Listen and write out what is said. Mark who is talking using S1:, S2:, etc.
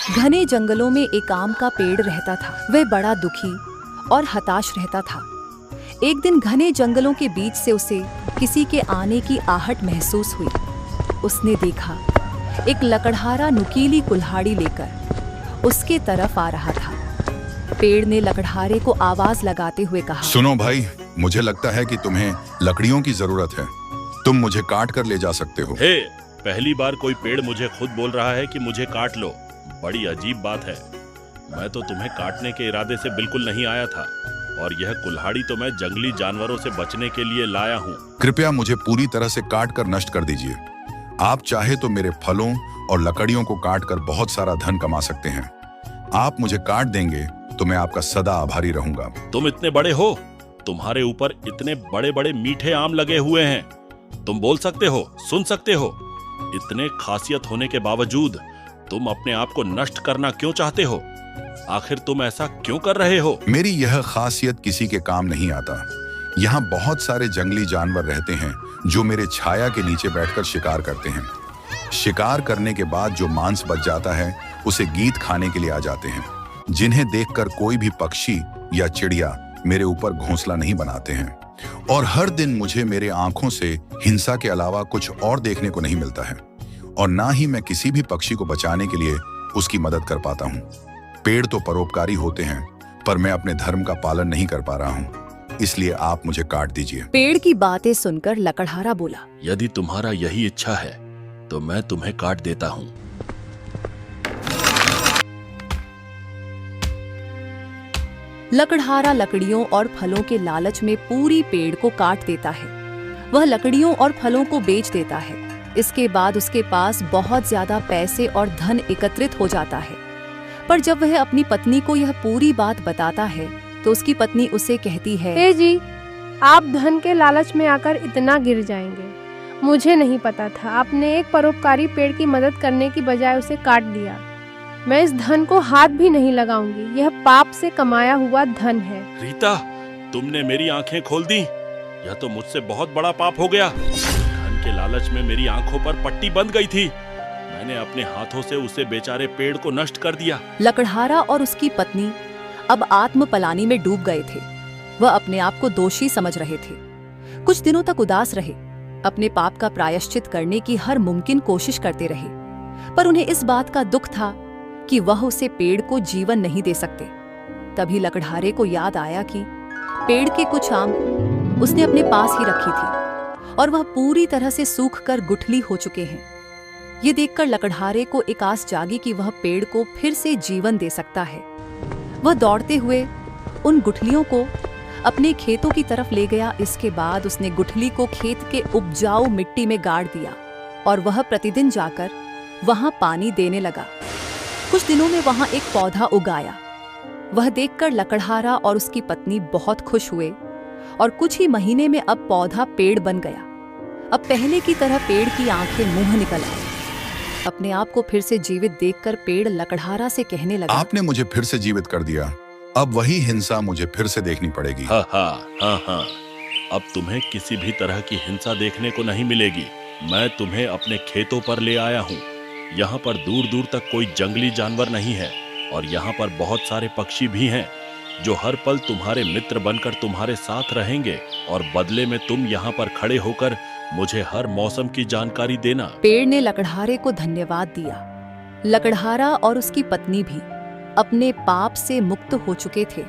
S1: घने जंगलों में एक आम का पेड़ रहता था। वह बड़ा दुखी और हताश रहता था। एक दिन घने जंगलों के बीच से उसे किसी के आने की आहट महसूस हुई। उसने देखा एक लकड़हारा नुकीली कुल्हाड़ी लेकर उसके तरफ आ रहा था। पेड़ ने लकड़हारे को आवाज लगाते हुए कहा,
S2: सुनो भाई, मुझे लगता है कि तुम्हें लकड़ियों की जरूरत है। तुम मुझे काट कर ले जा सकते हो।
S3: हे, पहली बार कोई पेड़ मुझे खुद बोल रहा है कि मुझे काट लो। बड़ी अजीब बात है। मैं तो तुम्हें काटने के इरादे से बिल्कुल नहीं आया था, और यह कुल्हाड़ी तो मैं जंगली जानवरों से बचने के लिए लाया हूँ।
S2: कृपया मुझे पूरी तरह से काट कर नष्ट कर दीजिए। आप चाहे तो मेरे फलों और लकड़ियों को काट कर बहुत सारा धन कमा सकते हैं। आप मुझे काट देंगे तो मैं आपका सदा आभारी रहूंगा।
S3: तुम इतने बड़े हो, तुम्हारे ऊपर इतने बड़े बड़े मीठे आम लगे हुए हैं। तुम बोल सकते हो, सुन सकते हो। इतने खासियत होने के बावजूद तुम अपने आप को नष्ट करना क्यों चाहते हो? आखिर तुम ऐसा क्यों कर रहे हो?
S2: मेरी यह खासियत किसी के काम नहीं आता। यहाँ बहुत सारे जंगली जानवर रहते हैं जो मेरे छाया के नीचे बैठकर शिकार करते हैं। शिकार करने के बाद जो मांस बच जाता है उसे गीत खाने के लिए आ जाते हैं, जिन्हें देखकर कोई भी पक्षी या चिड़िया मेरे ऊपर घोंसला नहीं बनाते हैं। और हर दिन मुझे मेरे आंखों से हिंसा के अलावा कुछ और देखने को नहीं मिलता है, और ना ही मैं किसी भी पक्षी को बचाने के लिए उसकी मदद कर पाता हूँ। पेड़ तो परोपकारी होते हैं, पर मैं अपने धर्म का पालन नहीं कर पा रहा हूँ, इसलिए आप मुझे काट दीजिए।
S1: पेड़ की बातें सुनकर लकड़हारा बोला,
S3: यदि तुम्हारा यही इच्छा है तो मैं तुम्हें काट देता हूँ।
S1: लकड़हारा लकड़ियों और फलों के लालच में पूरी पेड़ को काट देता है। वह लकड़ियों और फलों को बेच देता है। इसके बाद उसके पास बहुत ज्यादा पैसे और धन एकत्रित हो जाता है। पर जब वह अपनी पत्नी को यह पूरी बात बताता है तो उसकी पत्नी उसे कहती है,
S4: हे जी, आप धन के लालच में आकर इतना गिर जाएंगे। मुझे नहीं पता था, आपने एक परोपकारी पेड़ की मदद करने की बजाय उसे काट दिया। मैं इस धन को हाथ भी नहीं लगाऊंगी। यह पाप से कमाया हुआ धन है।
S3: रीता, तुमने मेरी आंखें खोल दी। यह तो मुझसे बहुत बड़ा पाप हो गया। धन के लालच में मेरी आंखों पर पट्टी बंध गई थी। मैंने अपने हाथों से उसे बेचारे पेड़ को नष्ट कर दिया।
S1: लकड़हारा और उसकी पत्नी अब आत्म पलानी में डूब गए थे। वह अपने आप को दोषी समझ रहे थे। कुछ दिनों तक उदास रहे, अपने पाप का प्रायश्चित करने की हर मुमकिन कोशिश करते रहे, पर उन्हें इस बात का दुख था कि वह उसे पेड़ को जीवन नहीं दे सकते। तभी लकड़हारे को याद आया कि पेड़ के कुछ आम उसने अपने पास ही रखी थी और वह पूरी तरह से सूखकर गुठली हो चुके हैं। ये देखकर लकड़हारे को एक आस जागी कि वह पेड़ को फिर से जीवन दे सकता है। वह दौड़ते हुए उन गुठलियों को अपने खेतों की तरफ ले गया। इसके बाद उसने गुठली को खेत के उपजाऊ मिट्टी में गाड़ दिया और वह प्रतिदिन जाकर वहां पानी देने लगा। कुछ दिनों में वहां एक पौधा उगाया। वह देखकर लकड़हारा और उसकी पत्नी बहुत खुश हुए और कुछ ही महीने में अब पौधा पेड़ बन गया। अब पहले की तरह पेड़ की आंखें मुंह निकल आई। अपने आप को फिर से जीवित देखकर पेड़ लकड़हारा से कहने लगा,
S2: आपने मुझे फिर से जीवित कर दिया। अब वही हिंसा मुझे फिर से देखनी पड़ेगी।
S3: हाँ हाँ हाँ हाँ, अब तुम्हें किसी भी तरह की हिंसा देखने को नहीं मिलेगी। मैं तुम्हें अपने खेतों पर ले आया हूँ। यहाँ पर दूर दूर तक कोई जंगली जानवर नहीं है, और यहाँ पर बहुत सारे पक्षी भी हैं जो हर पल तुम्हारे मित्र बनकर तुम्हारे साथ रहेंगे, और बदले में तुम यहाँ पर खड़े होकर मुझे हर मौसम की जानकारी देना।
S1: पेड़ ने लकड़हारे को धन्यवाद दिया। लकड़हारा और उसकी पत्नी भी अपने पाप से मुक्त हो चुके थे।